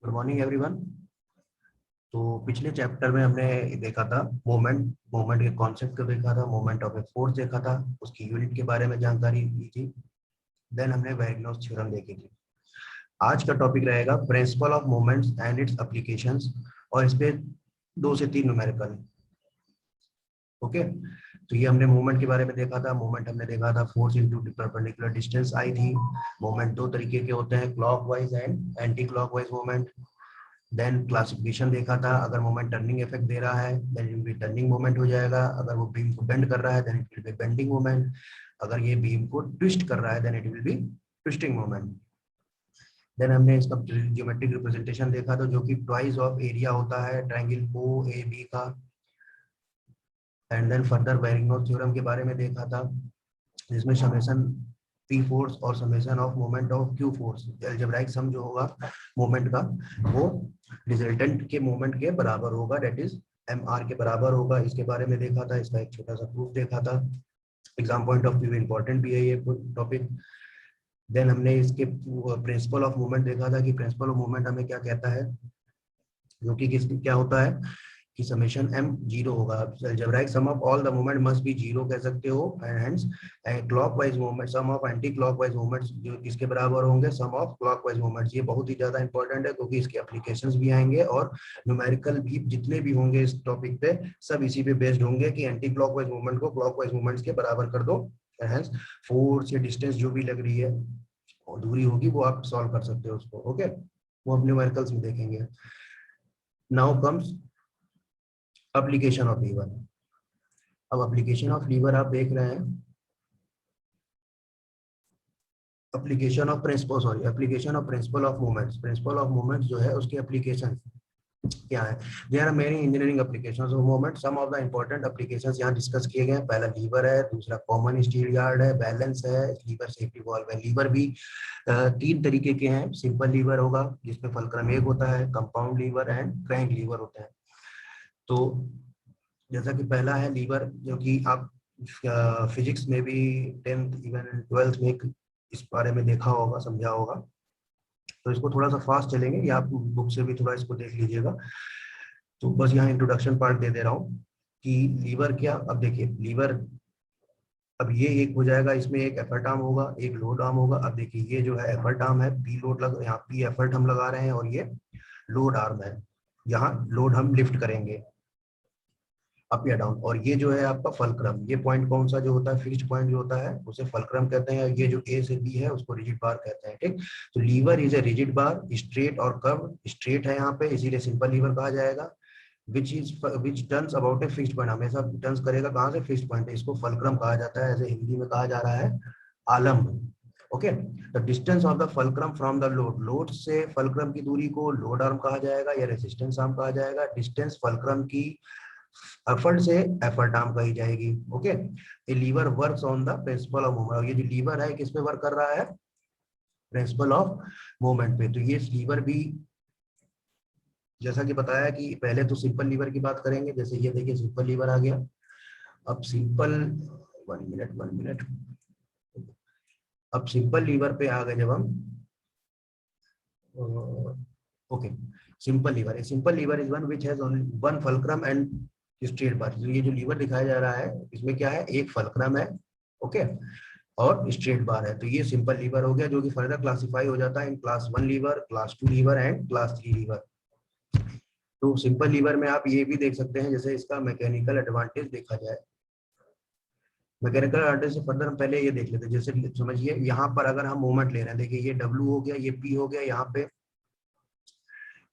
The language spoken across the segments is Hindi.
Good morning everyone. तो पिछले चैप्टर में हमने देखा था मोमेंट के कॉन्सेप्ट को देखा था, मोमेंट ऑफ ए फोर्स देखा था, उसकी यूनिट के बारे में जानकारी दी थी। देन हमने वैगनॉस थ्योरम देखी थी। आज का टॉपिक रहेगा principle of moments and it's applications, और इस पे 2 से 3 न्यूमेरिकल। ओके, तो ये हमने मोमेंट के बारे में देखा था। मोमेंट हमने देखा था फोर्स इनटू परपेंडिकुलर डिस्टेंस आई थी। मोमेंट 2 तरीके के होते हैं, clockwise and anti clockwise moment. Then classification देखा था, अगर मोमेंट टर्निंग इफेक्ट दे रहा है then it will be turning moment हो जाएगा, अगर वो बीम को बेंड कर रहा है then it will be bending moment, अगर ये बीम को ट्विस्ट कर रहा है then it will be twisting moment. Then हमने इसका ज्योमेट्रिक रिप्रेजेंटेशन देखा था, जो कि ट्वाइस ऑफ एरिया होता है ट्रायंगल ओ ए बी का। And then further Varignon's theorem के बारे में देखा था, जिसमें समेशन पी फोर्स और summation of moment of Q force, algebraic sum जो होगा मोमेंट का वो रिजल्टेंट के मोमेंट के बराबर होगा, दैट इज एम आर के बराबर होगा। इसके बारे में देखा था, इसका एक छोटा सा प्रूफ देखा था। Exam point of view important भी है ये टॉपिक। देन हमने इसके प्रिंसिपल ऑफ मूवमेंट देखा था कि प्रिंसिपल ऑफ मूवमेंट हमें क्या कहता है, जो कि किस क्या होता है कि समेशन m 0 होगा। Algebraic sum of all the moment must be 0 कह सकते हो, and hence clockwise movement some of anti clockwise movements जो किसके बराबर होंगे, सम ऑफ क्लॉकवाइज मूवमेंट्स। ये बहुत ही ज्यादा इंपॉर्टेंट है क्योंकि इसके एप्लीकेशंस भी आएंगे और न्यूमेरिकल भी जितने भी होंगे इस टॉपिक पे सब इसी पे बेस्ड होंगे कि एंटी क्लॉकवाइज मूवमेंट को क्लॉकवाइज मूवमेंट्स के बराबर कर दो, हेंस फोर्स या डिस्टेंस जो भी लग रही है और दूरी होगी वो आप सॉल्व कर सकते हो उसको। ओके, वो हम न्यूमेरिकल्स में देखेंगे। Now comes application of lever. अब एप्लीकेशन ऑफ लीवर आप देख रहे हैं, application of principle of movements. Principle of movements जो है उसके एप्लीकेशन क्या है। There are many engineering applications of movement. Some of the important applications यहाँ डिस्कस किए गए हैं। पहला लीवर है, दूसरा कॉमन स्टील यार्ड है, बैलेंस है, लीवर सेफ्टी वॉल्व है। लीवर भी 3 तरीके के हैं। सिंपल लीवर होगा जिसमें फलक्रम एक होता है, compound lever and crank lever होते हैं। तो जैसा कि पहला है लीवर, जो कि आप फिजिक्स में भी 10th इवन 12th में इस बारे में देखा होगा, समझा होगा। तो इसको थोड़ा सा फास्ट चलेंगे या आप बुक से भी थोड़ा इसको देख लीजिएगा। तो बस यहाँ इंट्रोडक्शन पार्ट दे दे रहा हूँ कि लीवर क्या। अब देखिए लीवर, अब ये एक हो जाएगा, इसमें एक एफर्ट आर्म होगा, एक लोड आर्म होगा। अब देखिए ये जो है एफर्ट आर्म है, पी लोड लग, यहाँ पी एफर्ट हम लगा रहे हैं, और ये लोड आर्म है, यहाँ लोड हम लिफ्ट करेंगे अप या डाउन। और ये जो है आपका फलक्रम, ये पॉइंट कौन सा जो होता है, फिक्स्ड पॉइंट जो होता है उसे फलक्रम कहते हैं। ये जो ए से बी है उसको रिजिड बार कहते हैं। ठीक, तो lever is a rigid bar, straight और कर्व। स्ट्रेट है यहाँ पे इसीलिए सिंपल लीवर कहा जाएगा। Which turns about a fixed point, हमेशा टर्न्स करेगा कहाँ से, फिक्स्ड पॉइंट है, इसको फलक्रम कहा जाता है। ऐसे हिंदी में कहा जा रहा है आलम्ब। Okay, the distance of the fulcrum from the load, load से फलक्रम की दूरी को लोड आर्म कहा जाएगा या रेजिस्टेंस आर्म कहा जाएगा। डिस्टेंस फलक्रम की एफर्ट से एफर्ट आर्म कही जाएगी। Okay, a lever works on the principle of movement. ये जो लीवर है किस पे वर्क कर रहा है, प्रिंसिपल ऑफ मूवमेंट पे। तो ये लीवर भी जैसा कि बताया कि पहले तो सिंपल लीवर की बात करेंगे। जैसे ये देखिए सिंपल लीवर आ गया। अब सिंपल 1 मिनट अब सिंपल लीवर पे आ गए जब हम, okay, simple lever is one which has only one fulcrum and straight bar. ये जो लीवर दिखाया जा रहा है इसमें क्या है, एक फलक्रम है, ओके, और स्ट्रेट बार है। तो ये सिंपल लीवर हो गया, जो कि फर्दर क्लासिफाई हो जाता है in class 1 lever, class 2 lever and class 3 lever. तो सिंपल लीवर में आप ये भी देख सकते हैं, जैसे इसका मैकेनिकल एडवांटेज देखा जाए। मैकेनिकल एडवांटेज से फर्दर हम पहले ये देख लेते हैं। जैसे समझिए यहाँ पर अगर हम मूवमेंट ले रहे हैं, देखिए ये W हो गया, ये P हो गया। यहाँ पे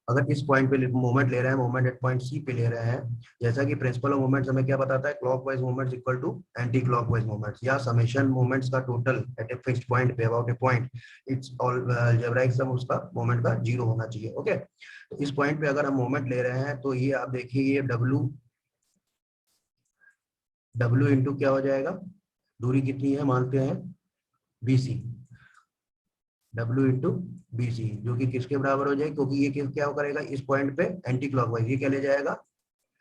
अगर इस पॉइंट पे मूवमेंट ले रहे हैं, मूवमेंट एट पॉइंट सी पे ले रहे हैं, जैसा कि प्रिंसिपल ऑफ मूवमेंट्स हमें क्या बताता है, clockwise movements equal to anti clockwise movements, या समेशन मूवमेंट्स का total at a fixed point पे about a point, it's all algebraic sum उसका मूवमेंट का 0 होना चाहिए। ओके, तो इस पॉइंट पे अगर हम मूवमेंट ले रहे हैं तो ये आप देखिए ये W इंटू क्या हो जाएगा, दूरी कितनी है मानते हैं BC, W इंटू BC, जो कि किसके बराबर हो जाएगी, क्योंकि ये क्या करेगा इस पॉइंट पे एंटी क्लॉकवाइज, ये क्या ले जाएगा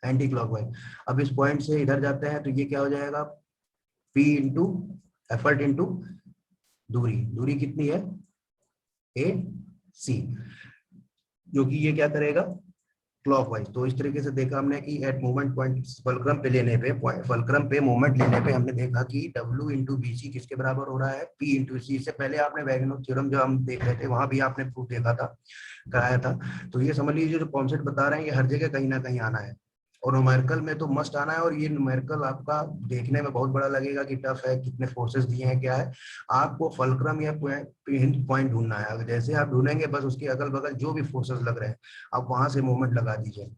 एंटी क्लॉकवाइज। अब इस पॉइंट से इधर जाते हैं तो ये क्या हो जाएगा, P इंटू एफर्ट इंटू दूरी, दूरी कितनी है AC। जो कि ये क्या करेगा, क्लॉकवाइज। तो इस तरीके से देखा हमने कि एट मोमेंट पॉइंट फलक्रम पे लेने पे, फलक्रम पे मोमेंट लेने पे हमने देखा कि W इंटू बी सी किसके बराबर हो रहा है, P इंटू सी। इससे पहले आपने वैगनर थ्योरम जो हम देख रहे थे वहां भी आपने प्रूफ देखा था, कराया था। तो ये समझ लीजिए जो कॉन्सेप्ट बता रहे हैं ये हर जगह कहीं ना कहीं आना है, और न्यूमेरिकल में तो मस्ट आना है। और ये न्यूमेरिकल आपका देखने में बहुत बड़ा लगेगा कि टफ है, कितने फोर्सेस दिए हैं, क्या है। आपको फलक्रम या पॉइंट ढूंढना है, अगर जैसे आप ढूंढेंगे बस उसके अगल बगल जो भी फोर्सेस लग रहे हैं आप वहां से मूवमेंट लगा दीजिए।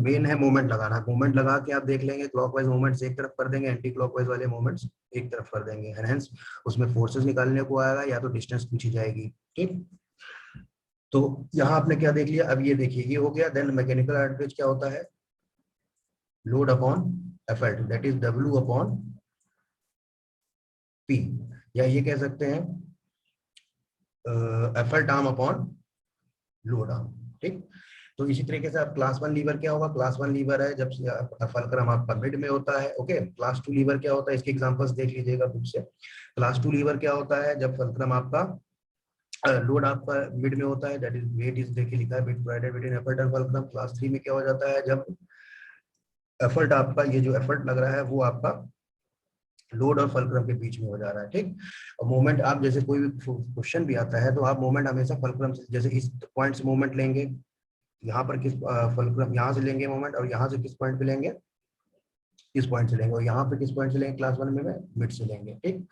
मेन है मूवमेंट लगाना, मूवमेंट लगा के आप देख लेंगे क्लॉकवाइज मूवमेंट्स एक तरफ कर देंगे, एंटी क्लॉकवाइज वाले मूवमेंट्स एक तरफ कर देंगे, हेंस उसमें फोर्सेस निकालने को आएगा या तो डिस्टेंस पूछी जाएगी। ठीक, तो यहाँ आपने क्या देख लिया, अब ये देखिए ये हो गया। देन मैकेनिकल एडवांटेज क्या होता है, load upon effort, that is W upon P, या ये कह सकते हैं effort arm upon load arm. ठीक, तो इसी तरीके से आप क्लास 1 लीवर क्या होगा, क्लास 1 लीवर है जब फलक्रम आपका मिड में होता है। ओके, क्लास 2 लीवर क्या होता है, इसके एग्जांपल्स देख लीजिएगा बुक से। क्लास 2 लीवर क्या होता है, जब फलक्रम आपका लोड आपका मिड में होता है, दैट इज वेट इज देखिए लिखा है weight provided between effort and fulcrum. Class 3 में क्या हो जाता है, जब एफर्ट आपका, ये जो एफर्ट लग रहा है वो आपका लोड और फलक्रम के बीच में हो जा रहा है। ठीक, और मोमेंट आप जैसे कोई भी क्वेश्चन भी आता है तो आप मोमेंट हमेशा फलक्रम से, जैसे इस पॉइंट से मोमेंट लेंगे, यहाँ पर किस फलक्रम यहाँ से लेंगे मोमेंट, और यहाँ से किस पॉइंट पे लेंगे, किस पॉइंट से लेंगे, और यहाँ पे किस पॉइंट से लेंगे, क्लास 1 में मिड से लेंगे। ठीक,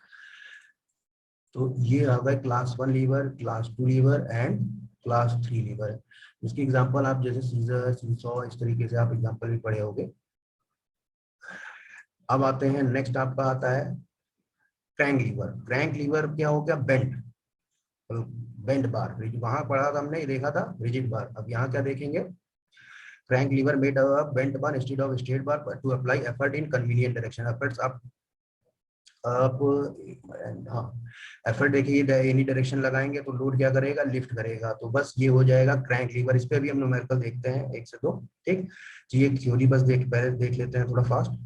तो ये आ गए class 1 lever, class 2 lever and class 3 lever. इसकी एग्जांपल आप जैसे सीजर, सीसॉ, इस तरीके से आप एग्जांपल भी पढ़े होंगे। अब आते हैं नेक्स्ट, आपका आता है क्रैंक लीवर। क्रैंक लीवर क्या हो गया, बेंट, बेंट बार, वहां पढ़ा था हमने, देखा था रिजिड बार। अब यहाँ क्या देखेंगे, crank lever made a bent bar instead of straight bar to apply effort in convenient direction. Efforts आप हाँ, एफर्ट देखिए एनी डायरेक्शन लगाएंगे तो लोड क्या करेगा, लिफ्ट करेगा। तो बस ये हो जाएगा क्रैंक लीवर। इस पे भी हम न्यूमेरिकल देखते हैं 1 से 2। ठीक, तो ये थ्योरी बस पहले देख लेते हैं थोड़ा फास्ट।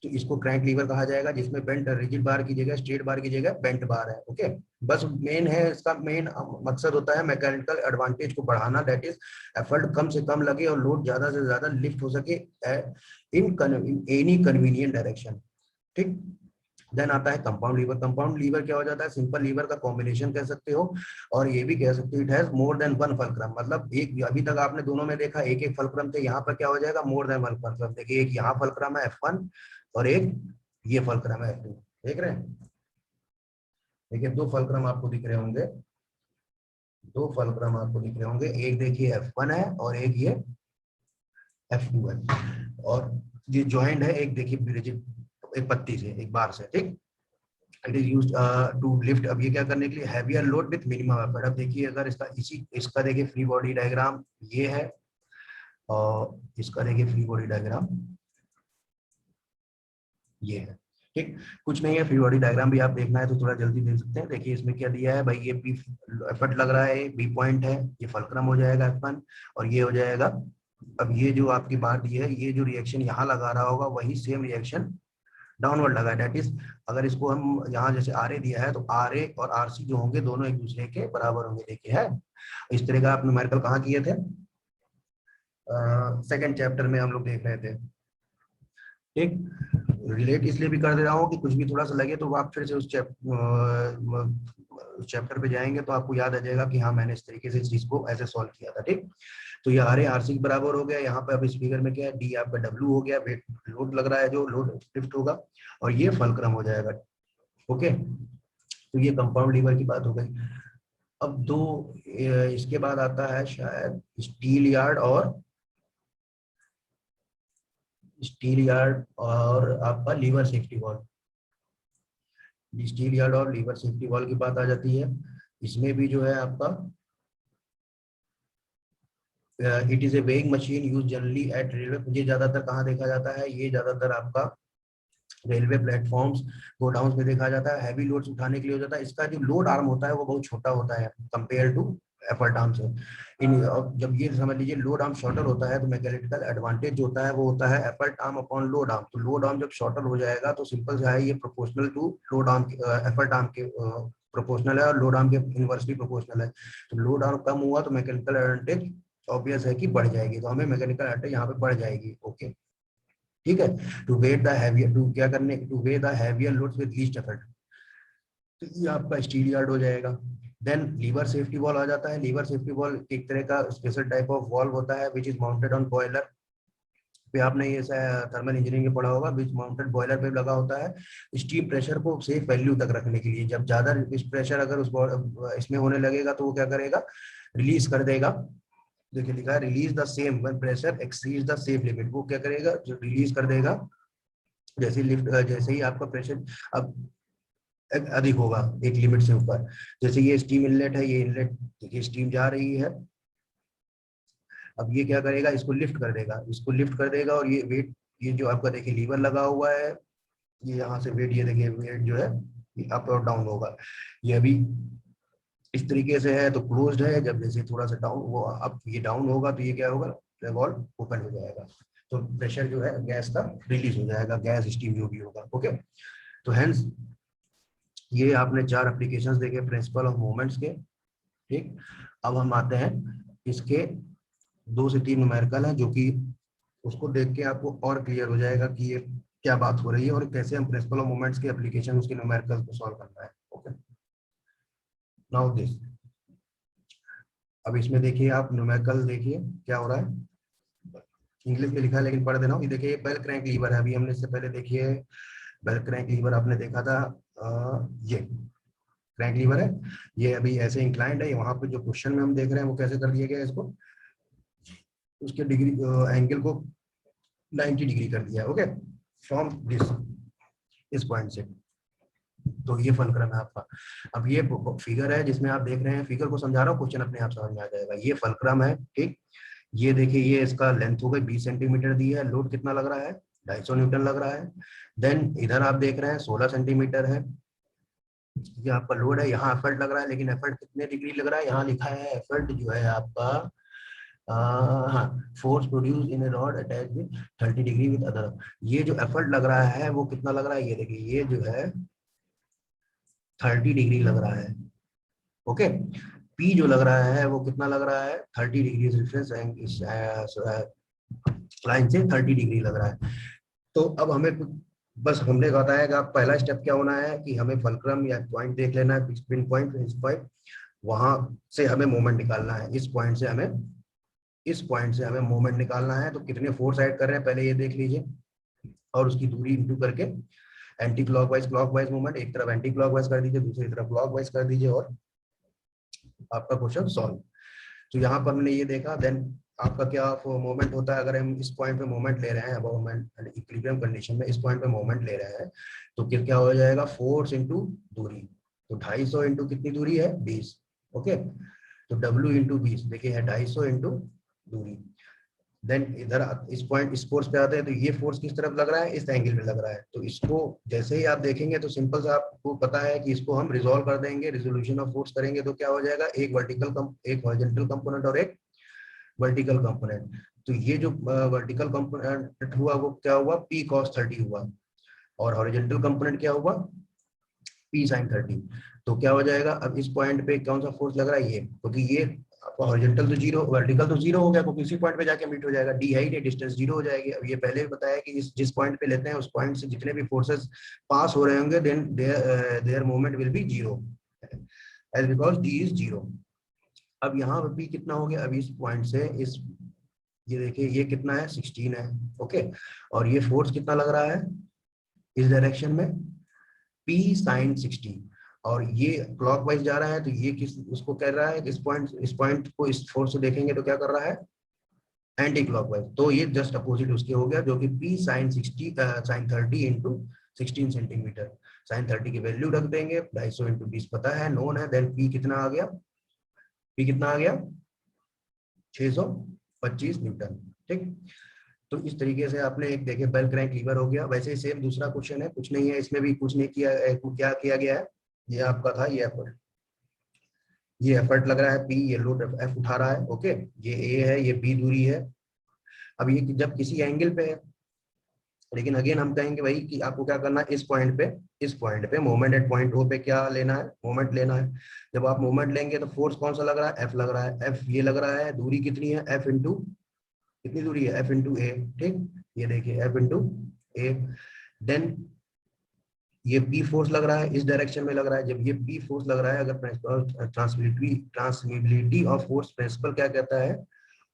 तो इसको क्रैंक लीवर कहा जाएगा जिसमें बेंट रिजिड बार की जगह, स्ट्रेट बार की जगह बेंट बार है। ओके, बस मेन है इसका, मेन मकसद होता है मैकेनिकल एडवांटेज को बढ़ाना, दैट इज एफर्ट कम से कम लगे और लोड ज्यादा से ज्यादा लिफ्ट हो सके इन एनी कन्वीनियंट डायरेक्शन। ठीक, देन आता है कंपाउंड लीवर। कंपाउंड लीवर क्या हो जाता है, सिंपल लीवर का कॉम्बिनेशन कह सकते हो, और ये भी कह सकते हो it has more than one fulcrum. मतलब एक, अभी तक आपने दोनों में देखा एक एक फलक्रम थे, यहाँ पर क्या हो जाएगा, मोर देन वन फलक्रम। देखिए एक यहाँ फलक्रम है F1 और एक ये फलक्रम है F2, देख रहे हैं। देखिए दो फलक्रम आपको दिख रहे होंगे, दो फलक्रम आपको दिख रहे होंगे, एक देखिए F1 है और एक ये F2 है, और ये ज्वाइंट है, एक देखिए रिजिड, एक पत्ती से, एक बार से। ठीक, it is used to lift. अब ये क्या करने के लिए, heavier load with minimum effort. अब देखिए अगर इसका देखिए फ्री बॉडी डायग्राम ये है, और इसका देखिए फ्री बॉडी डायग्राम ये है। ठीक, कुछ नहीं है, फ्री बॉडी डायग्राम भी आप देखना है तो थोड़ा जल्दी देख सकते हैं। देखिए इसमें क्या दिया है भाई, ये बी एफर्ट लग रहा है, बी पॉइंट है, ये फलक्रम हो जाएगा F1, और ये हो जाएगा, अब ये जो आपकी बात दी है, ये जो रिएक्शन यहाँ लगा रहा होगा वही सेम रिएक्शन डाउनवर्ड लगा है। दैट इज, अगर इसको हम यहाँ जैसे आर ए दिया है तो आर ए और आर सी जो होंगे दोनों एक दूसरे के बराबर होंगे। देखिए है, इस तरह का आप न्यूमेरिकल कहाँ किए थे, सेकंड चैप्टर में हम लोग देख रहे थे। ठीक, रिलेट इसलिए भी कर दे रहा हूँ कि कुछ भी थोड़ा सा लगे तो आप फिर से उस चैप्टर पे जाएंगे तो आपको याद आ जाएगा कि हाँ मैंने इस तरीके से इस चीज को ऐसे सॉल्व किया था। ठीक, तो ये आर ए आर सी के बराबर हो गया। यहाँ पे अब इस फिगर में क्या है, डी आपका W हो गया, वेट लोड लग रहा है जो लोड लिफ्ट होगा, और ये फलक्रम हो जाएगा। ओके, तो ये कंपाउंड लीवर की बात हो गई। अब दो इसके बाद आता है शायद स्टील यार्ड और आपका lever safety valve. Steel yard और लीवर सेफ्टी वॉल्व की बात आ जाती है। इसमें भी जो है आपका it is a weighing machine use generally eight railway. ये ज्यादातर कहाँ देखा जाता है, ये ज्यादातर आपका रेलवे प्लेटफॉर्म्स, गोडाउन में देखा जाता है। हैवी लोड्स उठाने के लिए हो जाता है। इसका जो लोड आर्म होता है वो बहुत छोटा होता है कंपेयर टू एफर्ट आर्म से। जब ये समझ लीजिए लोड आर्म शॉर्टर होता है तो मैकेनिकल एडवांटेज होता है वो होता है effort arm upon load arm. तो लोड आर्म जब शॉर्टर हो जाएगा तो सिंपल से है ये proportional to load arm, effort arm के प्रोपोर्शनल है और लोड आर्म के इनवर्सली प्रोपोर्शनल है। तो लोड आर्म कम हुआ तो मैकेनिकल एडवांटेज ऑब्वियस है कि बढ़ जाएगी, तो हमें मैकेनिकल एडवांटेज यहाँ पे बढ़ जाएगी। ओके, ठीक है। To weight the heavier, to क्या करने, to weigh the heavier loads with least effort, तो ये आपका स्टील यार्ड हो जाएगा। देन लीवर सेफ्टी वॉल आ जाता है। लीवर सेफ्टी वॉल एक तरह का स्पेशल टाइप ऑफ वॉल्व होता है which is mounted on boiler पे, आपने ये थर्मल इंजीनियरिंग में पढ़ा होगा, विच माउंटेड बॉयलर पे लगा होता है स्टीम प्रेशर को सेफ वैल्यू तक रखने के लिए। जब ज्यादा इस प्रेशर अगर उस इसमें होने लगेगा तो वो क्या करेगा, रिलीज कर देगा। देखिए लिखा है release the same when pressure exceeds the safe limit, वो क्या करेगा, जो रिलीज कर देगा जैसे लिफ्ट, जैसे ही आपका प्रेशर अब अधिक होगा एक लिमिट से ऊपर। जैसे ये स्टीम इनलेट है, ये इनलेट देखिए स्टीम जा रही है, अब ये क्या करेगा, इसको लिफ्ट कर देगा, इसको लिफ्ट कर देगा और ये वेट, ये जो आपका देखिए लीवर लगा हुआ है, ये यहाँ से वेट, ये देखिए वेट जो है अप और डाउन होगा। ये अभी इस तरीके से है तो क्लोज्ड है, जब जैसे थोड़ा सा डाउन, वो अब ये डाउन होगा तो ये क्या होगा, वॉल्व ओपन हो जाएगा, तो प्रेशर जो है गैस का रिलीज हो जाएगा, गैस स्टीम जो भी होगा। ओके, तो हेंस ये आपने 4 एप्लीकेशंस देखे प्रिंसिपल ऑफ मोमेंट्स के। ठीक, अब हम आते हैं इसके 2 से 3 न्यूमेरिकल हैं, जो कि उसको देख के आपको और क्लियर हो जाएगा कि ये क्या बात हो रही है और कैसे हम प्रिंसिपल ऑफ मोमेंट्स के एप्लीकेशन उसके न्यूमेरिकल को सॉल्व करना है। ओके, नाउ दिस, अब इसमें देखिए आप न्यूमेरिकल देखिए क्या हो रहा है, इंग्लिश में लिखा है लेकिन पढ़ देना। ये देखिए बेल क्रैंक लीवर है, अभी हमने इससे पहले देखिए बेल क्रैंक लीवर आपने देखा था, ये क्रैंक लीवर है, ये अभी ऐसे इंक्लाइंड है। वहां पे जो क्वेश्चन में हम देख रहे हैं वो कैसे कर दिया गया है, इसको उसके डिग्री एंगल को 90 डिग्री कर दिया है। ओके, फ्रॉम दिस, इस पॉइंट से, तो ये फलक्रम है आपका। अब ये फिगर है जिसमें आप देख रहे हैं, फिगर को समझा रहा हूँ, क्वेश्चन अपने आप समझ में आ जाएगा। ये फलक्रम है, ठीक, ये देखिए ये इसका लेंथ हो गई 20 सेंटीमीटर दी है, लोड कितना लग रहा है, 250 न्यूटन लग रहा है। देन इधर आप देख रहे हैं 16 सेंटीमीटर है, ये आपका लोड है, यहाँ एफर्ट लग रहा है, लेकिन एफर्ट कितने डिग्री लग रहा है, यहाँ लिखा है एफर्ट जो है आपका, हाँ, force produce in A rod attach with 30 degree with other, ये जो एफर्ट लग रहा है वो कितना लग रहा है, ये देखिए ये जो है 30 डिग्री लग रहा है। ओके, पी जो लग रहा है वो कितना लग रहा है, 30 डिग्री रेफरेंस लाइन से 30 डिग्री लग रहा है। तो अब हमें बस हमने बताया कि आप पहला स्टेप क्या होना है कि हमें फलक्रम या पॉइंट देख लेना है, पिन पॉइंट, इस पॉइंट, वहां से हमें मोमेंट निकालना है, इस पॉइंट से हमें मोमेंट निकालना है। तो कितने फोर्स ऐड कर रहे हैं पहले ये देख लीजिए, और उसकी दूरी इंटू करके एंटी क्लॉकवाइज मूवमेंट, एक तरफ एंटी क्लॉकवाइज कर दीजिए, दूसरी तरफ क्लॉकवाइज कर दीजिए, और आपका क्वेश्चन सॉल्व। तो यहाँ पर हमने ये देखा, देन आपका क्या मोमेंट होता है, अगर हम इस पॉइंट पे मोमेंट ले रहे हैं, मोमेंट इक्विलिब्रियम कंडीशन में इस पॉइंट पे मोमेंट ले रहे हैं, तो क्या हो जाएगा, फोर्स इंटू दूरी, तो 250 इंटू कितनी दूरी है, 20। ओके, तो W इंटू 20 देखिए है 250 इंटू दूरी। देन इधर इस पॉइंट इस फोर्स पे आते हैं, तो ये फोर्स किस तरफ लग रहा है, इस एंगल में लग रहा है। तो इसको जैसे ही आप देखेंगे तो सिंपल सा आपको पता है कि इसको हम रिजॉल्व कर देंगे, रिजोल्यूशन ऑफ फोर्स करेंगे, तो क्या हो जाएगा, एक हॉरिजॉन्टल कंपोनेंट और एक वर्टिकल कंपोनेंट। तो ये जो वर्टिकल कंपोनेंट हुआ वो क्या हुआ, P cos 30 हुआ, और हॉरिजॉन्टल कंपोनेंट क्या हुआ, P sin 30। तो क्या हो जाएगा, अब इस पॉइंट पे कौन सा फोर्स लग रहा है, ये, क्योंकि ये आपका हॉरिजॉन्टल तो जीरो, वर्टिकल तो जीरो हो गया, क्योंकि इसी पॉइंट पे जाके मीट हो जाएगा, डी है ही नहीं, डिस्टेंस जीरो हो जाएगी। अब ये पहले भी बताया कि जिस पॉइंट पे लेते हैं उस पॉइंट से जितने भी फोर्सेस पास हो रहे होंगे, then their movement will be zero, as because d is zero. अब यहाँ भी कितना हो गया, अभी इस पॉइंट से इस, ये देखिए ये कितना है, 16 है। ओके, और ये फोर्स कितना लग रहा है इस डायरेक्शन में, P sin 60, और ये क्लॉकवाइज जा रहा है, तो ये किस उसको कह रहा है, इस पॉइंट को इस फोर्स से देखेंगे तो क्या कर रहा है, एंटी क्लॉकवाइज। तो ये जस्ट अपोजिट उसके हो गया, जो कि P sin 60 sin 30 into 16 centimetre, sin 30 की वैल्यू रख देंगे, 250 इंटू 20 पता है, नोन है, देन P कितना आ गया, P कितना आ गया, 625 न्यूटन। ठीक, तो इस तरीके से आपने एक देखे बेल क्रैंक लीवर हो गया। वैसे ही सेम दूसरा क्वेश्चन है, कुछ नहीं है इसमें भी, कुछ नहीं किया, क्या किया गया है, ये आपका था, ये एफर्ट लग रहा है P, ये लोड F उठा रहा है। ओके, ये A है, ये B दूरी है। अब ये जब किसी एंगल पे है, लेकिन अगेन हम कहेंगे भाई कि आपको क्या करना है, इस पॉइंट पे मोमेंट एट पॉइंट ओ पे क्या लेना है, मोमेंट लेना है। जब आप मोमेंट लेंगे तो फोर्स कौन सा लग रहा है, एफ लग रहा है, एफ ये लग रहा है, दूरी कितनी है, एफ इंटू, कितनी दूरी है, एफ इंटू ए, ठीक, ये देखिए एफ इंटू ए। देन ये पी फोर्स लग रहा है, इस डायरेक्शन में लग रहा है। जब ये पी फोर्स लग रहा है, अगर प्रिंसिपल ट्रांसमिबिलिटी ऑफ फोर्स प्रिंसिपल क्या कहता है,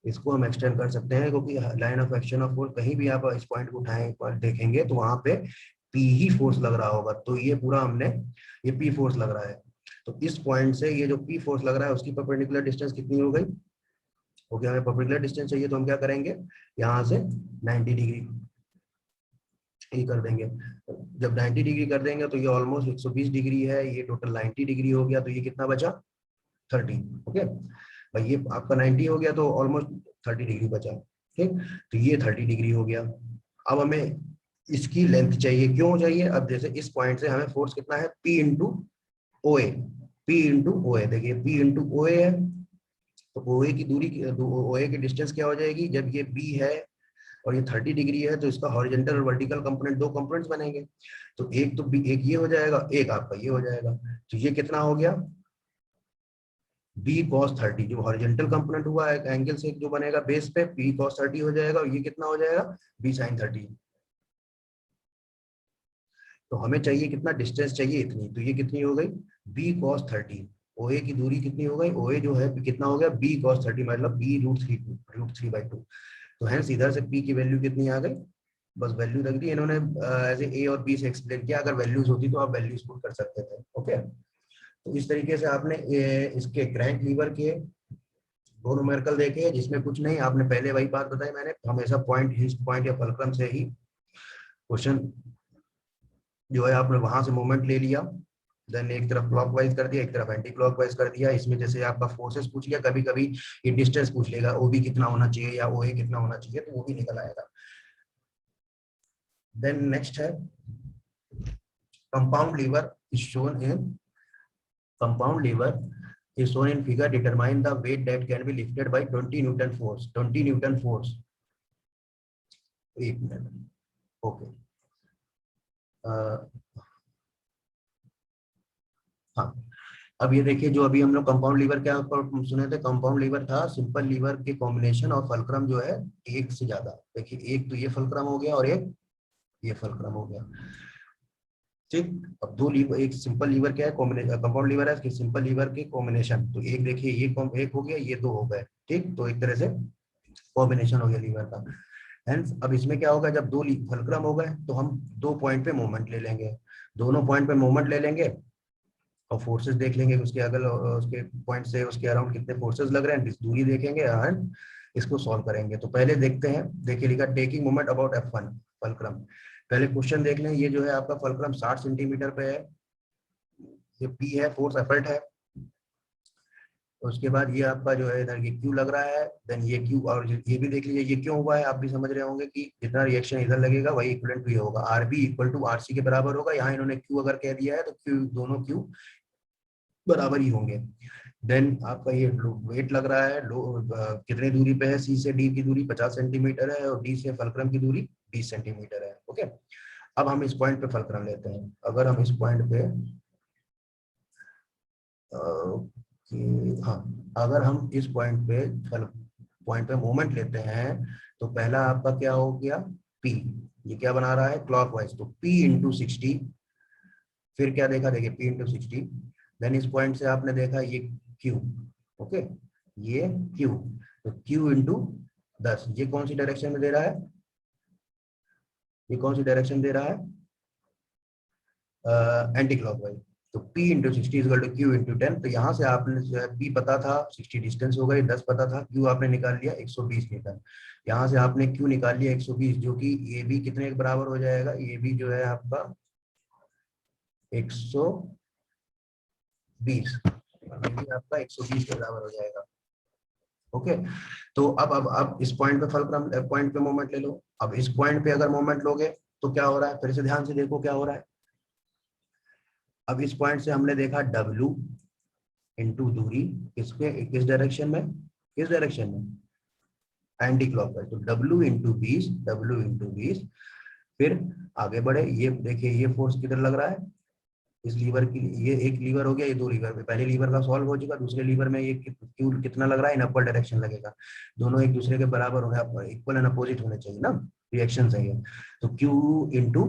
इसको हम एक्सटेंड कर सकते हैं, क्योंकि line of action of force कहीं भी आप इस पॉइंट को उठाएं देखेंगे तो वहां पे पी ही फोर्स लग रहा होगा। तो ये पूरा हमने, ये पी फोर्स लग रहा है, तो इस पॉइंट से ये जो पी फोर्स लग रहा है उसकी परपेंडिकुलर डिस्टेंस कितनी हो गई, हो गया। हमें परपेंडिकुलर डिस्टेंस चाहिए तो हम क्या करेंगे, यहाँ से 90 डिग्री ये कर देंगे। जब 90 डिग्री कर देंगे तो ये ऑलमोस्ट 120 डिग्री है, ये टोटल 90 डिग्री हो गया, तो ये कितना बचा, 30। ओके भाई, ये आपका 90 हो गया तो ऑलमोस्ट 30 डिग्री बचा, ठीक। तो ये 30 डिग्री हो गया। अब हमें इसकी लेंथ चाहिए, क्यों चाहिए, अब जैसे इस पॉइंट से हमें फोर्स कितना है, P इंटू ओ ए, पी इंटू ओ ए, देखिए P इंटू ओ ए है, तो ओ ए की दूरी, ओ ए की डिस्टेंस क्या हो जाएगी, जब ये B है और ये 30 डिग्री है तो इसका हॉरिजॉन्टल और वर्टिकल कंपोनेंट, दो कंपोनेंट्स बनेंगे। तो एक तो एक ये हो जाएगा, एक आपका ये हो जाएगा। तो ये कितना हो गया, b cos 30, जो हॉरिजॉन्टल कंपोनेंट हुआ है एंगल से जो बनेगा बेस पे, b cos 30 हो जाएगा, और ये कितना हो जाएगा, b sin 30। तो हमें चाहिए कितना, डिस्टेंस चाहिए इतनी, तो ये कितनी हो गई, b cos 30। OA की दूरी कितनी हो गई, OA जो है कितना हो गया, b cos 30, मतलब b √3/2। तो है इधर से p की वैल्यू कितनी आ गई, बस वैल्यू रख दी इन्होंने, एज ए और बी से एक्सप्लेन किया। अगर वैल्यूज होती तो आप वैल्यूज पुट कर सकते थे। ओके, तो इस तरीके से आपने इसके क्रैंक लीवर के दो न्यूमेरिकल देखे हैं, जिसमें कुछ नहीं, आपने पहले वही बात बताई मैंने, हमेशा पॉइंट, हिस्ट पॉइंट या फलक्रम से ही क्वेश्चन जो है आपने वहां से मोमेंट ले लिया, देन एक तरफ क्लॉकवाइज कर दिया, एक तरफ एंटी क्लॉकवाइज कर दिया। इसमें जैसे आपका फोर्सेस पूछ लिया, कभी कभी ये डिस्टेंस पूछ लेगा, ओबी कितना होना चाहिए या ओए कितना होना चाहिए, तो वो भी निकल आएगा। देन नेक्स्ट है compound lever is shown in compound lever is shown in figure, determine the weight that can be lifted by 20 Newton force, 20 Newton force। एक मिनट, ओके, हाँ, अब ये देखिए, जो अभी हम लोग कंपाउंड लीवर क्या सुने थे, कंपाउंड लीवर था सिंपल लीवर के कॉम्बिनेशन और फलक्रम जो है एक से ज्यादा। देखिए, एक तो ये फलक्रम हो गया और एक ये फलक्रम हो गया, ठीक। अब दो लीवर, एक सिंपल लीवर क्या है, कंपाउंड लीवर है, सिंपल लीवर के कॉम्बिनेशन, तो एक देखिए ये एक हो गया, ये दो हो गए, ठीक। तो एक तरह से कॉम्बिनेशन हो गया लीवर का। हेंस अब इसमें क्या होगा, जब दो फलक्रम हो गए तो हम दो पॉइंट पे मोमेंट ले लेंगे, दोनों पॉइंट पे मोमेंट ले लेंगे और फोर्सेस देख लेंगे, उसके अगल उसके पॉइंट से उसके अराउंड कितने फोर्सेस लग रहे हैं, दूरी देखेंगे एंड इसको सॉल्व करेंगे। तो पहले देखते हैं, देखिए लिखा taking moment about F1 fulcrum. पहले क्वेश्चन देख लें, ये जो है आपका फलक्रम 60 सेंटीमीटर पे है, ये P है, फोर्स एफर्ट है। उसके बाद ये आपका जो है इधर ये Q लग रहा है, देन ये Q, और ये भी देख लीजिए ये क्यों हुआ है, आप भी समझ रहे होंगे कि जितना रिएक्शन इधर लगेगा वही इक्वलेंट टू ये होगा, RB इक्वल टू RC के बराबर होगा। यहाँ इन्होंने Q अगर कह दिया है तो Q, दोनों Q बराबर ही होंगे। देन आपका ये वेट लग रहा है, कितनी दूरी पे है, सी से डी की दूरी 50 सेंटीमीटर है और डी से फलक्रम की दूरी 20 सेंटीमीटर है। ओके, अब हम इस पॉइंट पे फलक्रम लेते हैं। अगर हम इस पॉइंट पे हाँ, अगर हम इस पॉइंट पे मोमेंट लेते हैं तो पहला आपका क्या हो गया, P, ये क्या बना रहा है, क्लॉकवाइज, तो P इंटू 60। फिर क्या देखा, देखिए P इंटू 60। देन इस पॉइंट से आपने देखा ये Q, ओके, ये Q, तो Q इंटू 10, ये कौन सी डायरेक्शन में दे रहा है, ये कौन सी डायरेक्शन दे रहा है, एंटी क्लॉकवाइज। तो P into 60 is to Q into 10। तो यहाँ से आपने जो है P पता था, 60 डिस्टेंस हो गई, 10 पता था, Q आपने निकाल लिया 120 मीटर। यहाँ से आपने Q निकाल लिया 120, जो कि ये भी कितने के बराबर हो जाएगा, ये भी जो है आपका 120, ये भी आपका 120 के बराबर हो जाएगा। ओके, तो अब इस पॉइंट पे फलक्रम, पॉइंट पे मोमेंट ले लो। अब इस पॉइंट पे अगर मोमेंट लोगे तो क्या हो रहा है, फिर से ध्यान से देखो क्या हो रहा है। अब इस पॉइंट से हमने देखा W इंटू दूरी, किस डायरेक्शन में, किस डायरेक्शन में, एंटी क्लॉकवाइज। तो W इंटू 20, W इंटू 20, फिर आगे बढ़े, ये देखिए ये फोर्स किधर लग रहा है, इस लीवर की, ये एक लीवर हो गया, ये दो लीवर में, पहले लीवर का सॉल्व हो चुका, दूसरे लीवर में ये क्यू कितना लग रहा है, इन अपर डायरेक्शन लगेगा, दोनों एक दूसरे के बराबर होने, इक्वल एंड अपोजिट होने चाहिए ना, रिएक्शन सही है। तो क्यू इंटू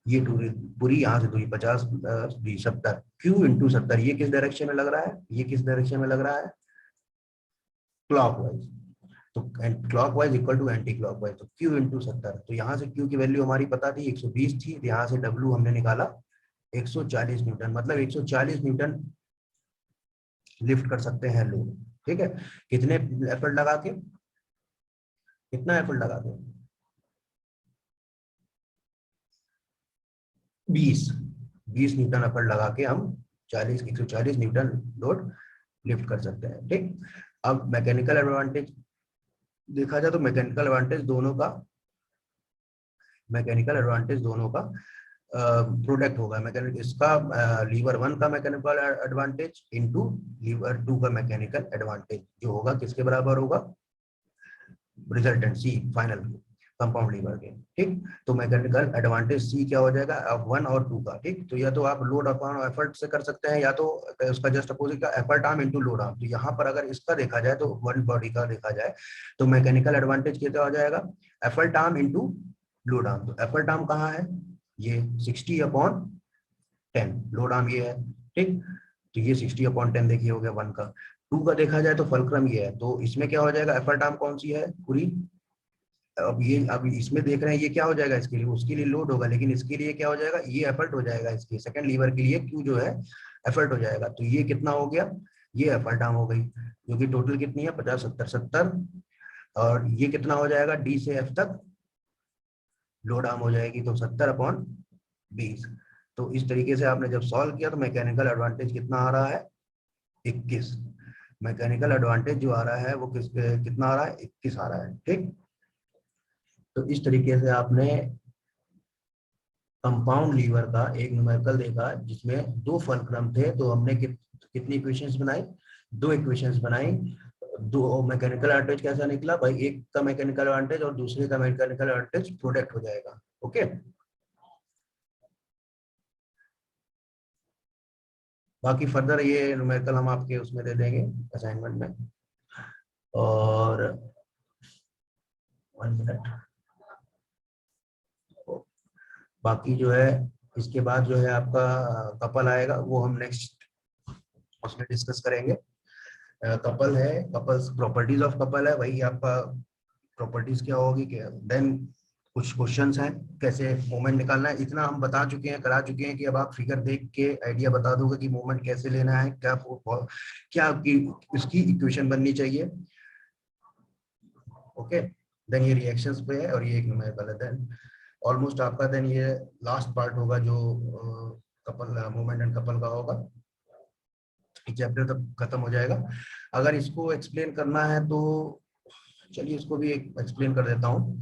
ये दूरी पूरी, यहाँ से दूरी 50 20 70, क्यू इंटू 70, ये किस डायरेक्शन में लग रहा है, ये किस डायरेक्शन में लग रहा है, क्लॉकवाइज, तो clockwise equal to anti clockwise, तो क्यू इंटू 70, तो यहाँ से क्यू की वैल्यू हमारी पता थी 120 थी, तो यहाँ से डब्ल्यू हमने निकाला 140 न्यूटन, मतलब 140 न्यूटन लिफ्ट कर सकते हैं लोग, ठीक है। कितने एफर्ट लगा के, कितना एफर्ट लगा के, 20 न्यूटन एफर्ट लगा के हम 140 न्यूटन लोड लिफ्ट कर सकते हैं, ठीक। अब मैकेनिकल एडवांटेज देखा जाए तो मैकेनिकल एडवांटेज दोनों का, मैकेनिकल एडवांटेज दोनों का प्रोडक्ट होगा, मैकेनिक इसका लीवर 1 का मैकेनिकल एडवांटेज इनटू लीवर 2 का मैकेनिकल एडवांटेज, जो होगा किसके बराबर होगा, रिजल्टेंट सी फाइनल कंपाउंड लीवर के, ठीक। तो मैकेनिकल एडवांटेज सी क्या हो जाएगा, अब 1 और 2 का, ठीक। तो या तो आप लोड अपॉन एफर्ट से कर सकते हैं, या तो उसका जस्ट अपोजिट का effort arm into load arm. तो यहाँ पर अगर इसका देखा जाए तो वन बॉडी का देखा जाए तो मैकेनिकल एडवांटेज कितना हो जाएगा, effort arm into load arm. तो एफर्ट आर्म कहाँ है, ये 60/10, लोड आर्म ये है, ठीक। तो ये 60/10 देखिए हो गया 1 का। 2 का देखा जाए तो फलक्रम ये है, तो इसमें क्या हो जाएगा, एफर्ट आर्म कौन सी है पूरी, अब ये अब इसमें देख रहे हैं ये क्या हो जाएगा, इसके लिए उसके लिए लोड होगा, लेकिन इसके लिए क्या हो जाएगा, ये एफर्ट हो जाएगा, इसके सेकंड लीवर के लिए क्यू जो है एफर्ट हो जाएगा। तो ये कितना हो गया, ये एफर्ट आर्म हो गई, जो कि टोटल कितनी है 50 70 70, और ये कितना हो जाएगा डी से एफ तक लोड आर्म हो जाएगी, तो 70/20। तो इस तरीके से आपने जब सॉल्व किया तो मैकेनिकल एडवांटेज कितना आ रहा है, 21। मैकेनिकल एडवांटेज जो आ रहा है वो कितना आ रहा है, 21 आ रहा है, ठीक। तो इस तरीके से आपने कंपाउंड लीवर का एक न्यूमेरिकल देखा जिसमें 2 फलक्रम थे, तो हमने कितनी इक्वेशंस बनाई, 2 इक्वेशंस बनाई। दो मैकेनिकल एडवांटेज कैसा निकला भाई, एक का मैकेनिकल एडवांटेज और दूसरे का मैकेनिकल एडवांटेज प्रोडक्ट हो जाएगा, ओके। बाकी फर्दर ये न्यूमेरिकल हम आपके उसमें दे देंगे असाइनमेंट में। और 1 मिनट, बाकी जो है इसके बाद जो है आपका कपल आएगा, वो हम नेक्स्ट उसमें डिस्कस करेंगे। कपल है, कपल्स प्रॉपर्टीज ऑफ कपल है, वही आपका प्रॉपर्टीज क्या होगी, देन कुछ क्वेश्चंस हैं कैसे मोमेंट निकालना है, इतना हम बता चुके हैं, करा चुके हैं कि अब आप फिगर देख के आइडिया बता दोगे कि मोमेंट कैसे लेना है, क्या क्या आपकी इसकी इक्वेशन बननी चाहिए, ओके। देन ये रिएक्शंस पे है और ये एक न्यूमेरिकल है, देन ऑलमोस्ट आपका देन ये लास्ट पार्ट होगा जो कपल मोमेंट एंड कपल का होगा, चैप्टर तक खत्म हो जाएगा। अगर इसको एक्सप्लेन करना है तो चलिए इसको भी एक्सप्लेन कर देता हूँ।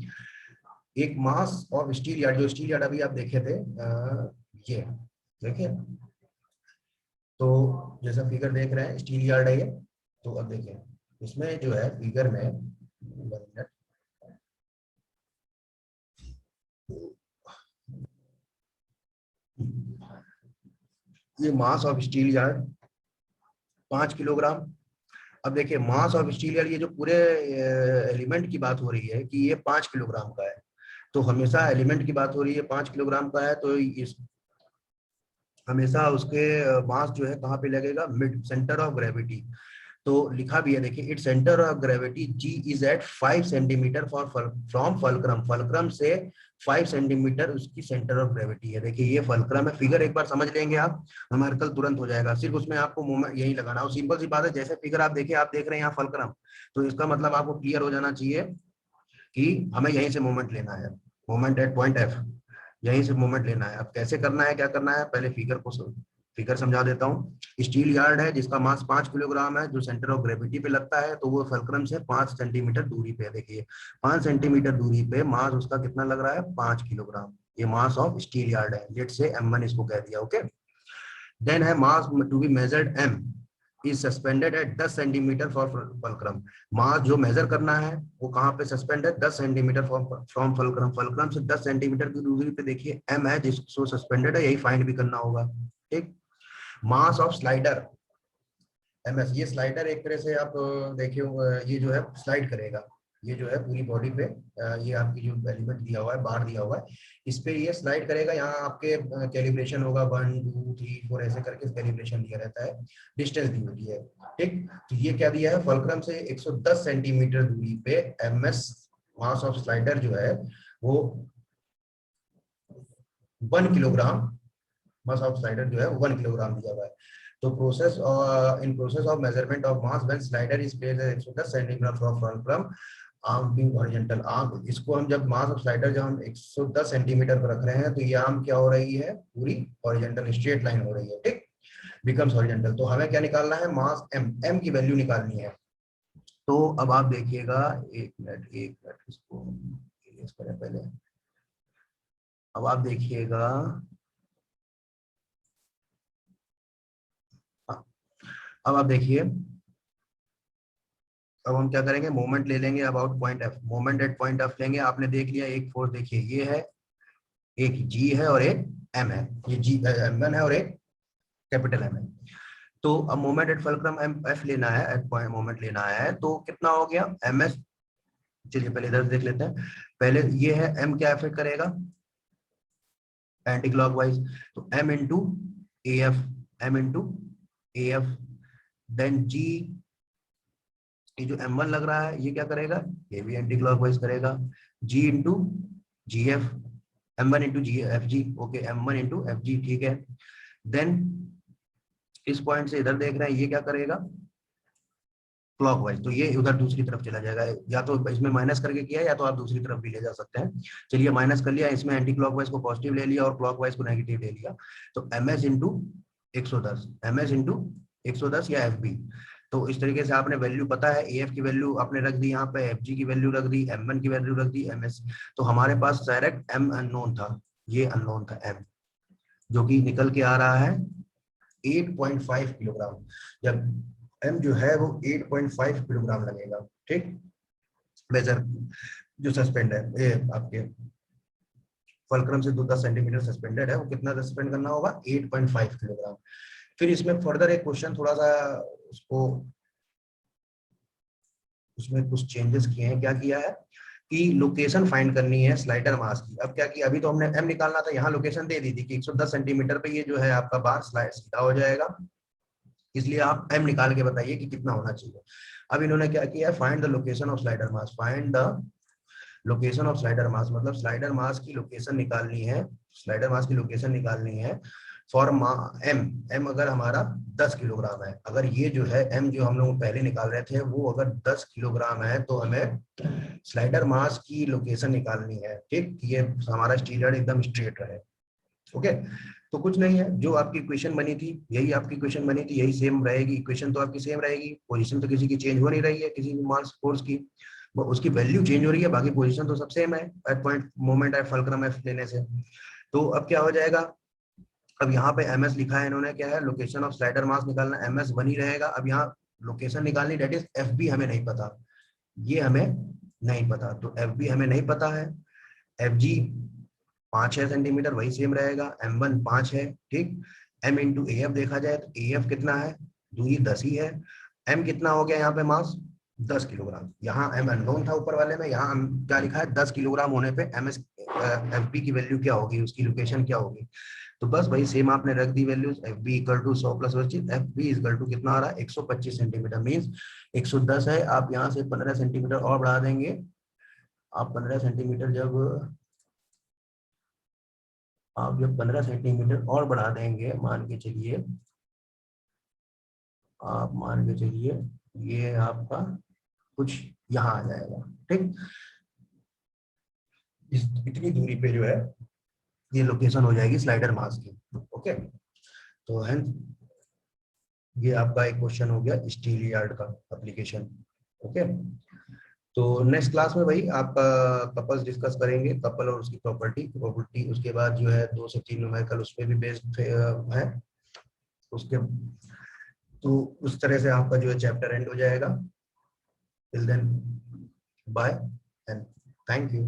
एक मास और स्टील यार्ड, जो स्टील यार्ड अभी आप देखे थे ये देखिए, तो जैसा फिगर देख रहे हैं स्टील यार्ड है ये। तो अब देखिए इसमें जो है फिगर में ये mass of steel yard 5 kilogram. अब देखिए मास ऑफ स्टील यार्ड, ये जो पूरे एलिमेंट की बात हो रही है कि ये 5 किलोग्राम का है, तो हमेशा एलिमेंट की बात हो रही है 5 किलोग्राम का है, तो इस हमेशा उसके मास जो है कहाँ पे लगेगा, मिड सेंटर ऑफ ग्रेविटी। तो लिखा भी है देखिए, it centre of gravity G is at 5 centimetre for from fulcrum, fulcrum से 5 सेंटीमीटर उसकी सेंटर ऑफ ग्रेविटी है। देखिए ये फलक्रम है, फिगर एक बार समझ लेंगे आप, न्यूमेरिकल तुरंत हो जाएगा, सिर्फ उसमें आपको मोमेंट यही लगाना है, सिंपल सी बात है। जैसे फिगर आप देखिए, आप देख रहे हैं यहाँ फलक्रम, तो इसका मतलब आपको क्लियर हो जाना चाहिए कि हमें यहीं से मोमेंट लेना है, मोमेंट एट पॉइंट एफ, यहीं से मोमेंट लेना है। अब कैसे करना है, क्या करना है, पहले फिगर समझा देता हूँ। स्टील यार्ड है जिसका मास 5 किलोग्राम है, जो सेंटर ऑफ ग्रेविटी पे लगता है, तो वो फलक्रम से 5 सेंटीमीटर दूरी पे, देखिए 5 सेंटीमीटर दूरी पे मास उसका कितना लग रहा है, 5 किलोग्राम। ये मास ऑफ स्टील यार्ड है, लेट से m1 इसको कह दिया, ओके। देन है mass to be measured m is suspended at 10 centimetre for fulcrum. Mass जो मेजर करना है वो कहाँ पे सस्पेंड है, 10 सेंटीमीटर फ्रॉम फलक्रम। फलक्रम से 10 सेंटीमीटर की दूरी पे देखिए एम है जिसको सस्पेंडेड है, यही फाइंड भी करना होगा। ठीक, mass of slider M S, ये स्लाइडर एक तरह से आप देखिए ये जो है स्लाइड करेगा, ये जो है पूरी बॉडी पे ये आपकी जो एलिमेंट दिया हुआ है, बार दिया हुआ है, इस पे ये स्लाइड करेगा। यहाँ आपके कैलिब्रेशन होगा 1 2 3 4 ऐसे करके कैलिब्रेशन दिया रहता है, डिस्टेंस दी होती है। ठीक, तो ये क्या दिया है, फलक्रम से 110 सेंटीमीटर दूरी पे एमएस मास ऑफ स्लाइडर जो है वो 1 किलोग्राम, मास ऑफ स्लाइडर जो है 1 किलोग्राम दिया हुआ है। तो process in process of measurement of mass when slider is placed at 110 centimetre from fulcrum arm being horizontal. Arm, इसको हम जब मास ऑफ स्लाइडर जब हम 110 सेंटीमीटर पर रख रहे हैं तो ये आर्म क्या हो रही है, पूरी हॉरिजॉन्टल स्ट्रेट लाइन हो रही है। ठीक, बिकम्स हॉरिजॉन्टल। तो हमें क्या निकालना है, मास एम, एम की वैल्यू निकालनी है। तो अब आप देखिएगा, एक मिनट इसको इरेज करें पहले। अब आप देखिएगा, अब आप देखिए, अब हम क्या करेंगे, मोमेंट ले लेंगे about point F, moment at point F लेंगे। आपने देख लिया एक फोर्स, देखिए ये है, एक जी है और एक एम है, ये जी एम1 है और एक कैपिटल एम है। तो अब moment at fulcrum M F लेना है, एट पॉइंट मोमेंट लेना है, तो कितना हो गया एम एस। चलिए पहले इधर देख लेते हैं, पहले ये है एम क्या इफेक्ट करेगा, एंटी क्लॉकवाइज, तो M into A F, M into A F, then G, ये जो M1 लग रहा है ये क्या करेगा, ये भी एंटी क्लॉकवाइज करेगा, G into G F, M1 into G F G, okay M1 into F G, ठीक है। देन इस पॉइंट से इधर देख रहे हैं, ये क्या करेगा क्लॉकवाइज, तो ये उधर दूसरी तरफ चला जाएगा, या तो इसमें माइनस करके किया या तो आप दूसरी तरफ भी ले जा सकते हैं। चलिए माइनस कर लिया, इसमें एंटी क्लॉकवाइज को पॉजिटिव ले लिया और क्लॉकवाइज को नेगेटिव ले लिया, तो M S into 110, M S into 110 या एफ बी। तो इस तरीके से आपने वैल्यू पता है, ए एफ की वैल्यू आपने रख दी यहाँ पे, एफ जी की वैल्यू रख दी, M1 की वैल्यू रख दी, एम एस। तो हमारे पास डायरेक्ट एम अननोन था, ये अननोन था एम, जो कि निकल के आ रहा है 8.5 किलोग्राम। जब एम जो है वो 8.5 किलोग्राम लगेगा। ठीक, मेजर जो सस्पेंड है ये आपके फलक्रम से 10 सेंटीमीटर सस्पेंडेड है, वो कितना सस्पेंड करना होगा, 8.5 किलोग्राम। फिर इसमें फर्दर एक क्वेश्चन थोड़ा सा उसको, उसमें कुछ चेंजेस किए हैं। क्या किया है कि लोकेशन फाइंड करनी है स्लाइडर मास की। अब क्या किया, अभी तो हमने एम निकालना था, यहाँ लोकेशन दे दी थी कि 110 सेंटीमीटर पे ये जो है आपका बार स्लाइड सीधा हो जाएगा, इसलिए आप एम निकाल के बताइए कि कितना होना चाहिए। अब इन्होंने क्या किया, find the location of slider mass, find the location of slider mass, मतलब स्लाइडर मास की लोकेशन निकालनी है, स्लाइडर मास की लोकेशन निकालनी है फॉर एम। एम अगर हमारा 10 किलोग्राम है, अगर ये जो है एम जो हम लोग पहले निकाल रहे थे वो अगर 10 किलोग्राम है, तो हमें स्लाइडर मास की लोकेशन निकालनी है। ठीक, ये हमारा स्टीलर एकदम स्ट्रेट रहे। ओके, तो कुछ नहीं है, जो आपकी इक्वेशन बनी थी यही आपकी इक्वेशन बनी थी, यही सेम रहेगी, इक्वेशन तो आपकी सेम रहेगी, पोजीशन तो किसी की चेंज हो नहीं रही है, किसी भी मास फोर्स की, उसकी वैल्यू चेंज हो रही है, बाकी पोजीशन तो सब सेम है at point moment at fulcrum F लेने से। तो अब क्या हो जाएगा, अब यहाँ पे एम एस लिखा है इन्होंने, क्या है लोकेशन ऑफ स्लाइडर मास निकालना, एम एस बनी रहेगा। अब यहाँ लोकेशन निकालनी, डेट इज एफ बी हमें नहीं पता, ये हमें नहीं पता, तो एफ बी हमें नहीं पता है। एफ जी 5 है सेंटीमीटर, वही सेम रहेगा, M1 5 है। ठीक, M इंटू ए एफ देखा जाए तो ए एफ कितना है, दूरी 10 ही है। M कितना हो गया यहाँ पे मास 10 किलोग्राम, यहाँ M अननोन था ऊपर वाले में, यहाँ क्या लिखा है 10 किलोग्राम होने पे एम एस एफ बी की वैल्यू क्या होगी, उसकी लोकेशन क्या होगी। तो बस भाई सेम आपने रख दी values, F B equal to 100 plus 25, F B equal to कितना आ रहा है 125 सेंटीमीटर, मीन्स 110 है, आप यहाँ से 15 सेंटीमीटर और बढ़ा देंगे। आप 15 सेंटीमीटर जब 15 सेंटीमीटर और बढ़ा देंगे, मान के चलिए, आप मान के चलिए ये आपका कुछ यहाँ आ जाएगा। ठीक, इस इतनी दूरी पे जो है ये लोकेशन हो जाएगी स्लाइडर मास की। ओके, तो है ये आपका एक क्वेश्चन हो गया स्टील यार्ड का एप्लीकेशन। ओके, तो नेक्स्ट क्लास में भाई आपका कपल्स डिस्कस करेंगे, कपल और उसकी प्रॉपर्टी, उसके बाद जो है 2 से 3 न्यूमेरिकल उस पर भी बेस्ड है। उसके तो उस तरह से आपका जो है चैप्टर एंड हो जाएगा। Till then bye and thank you.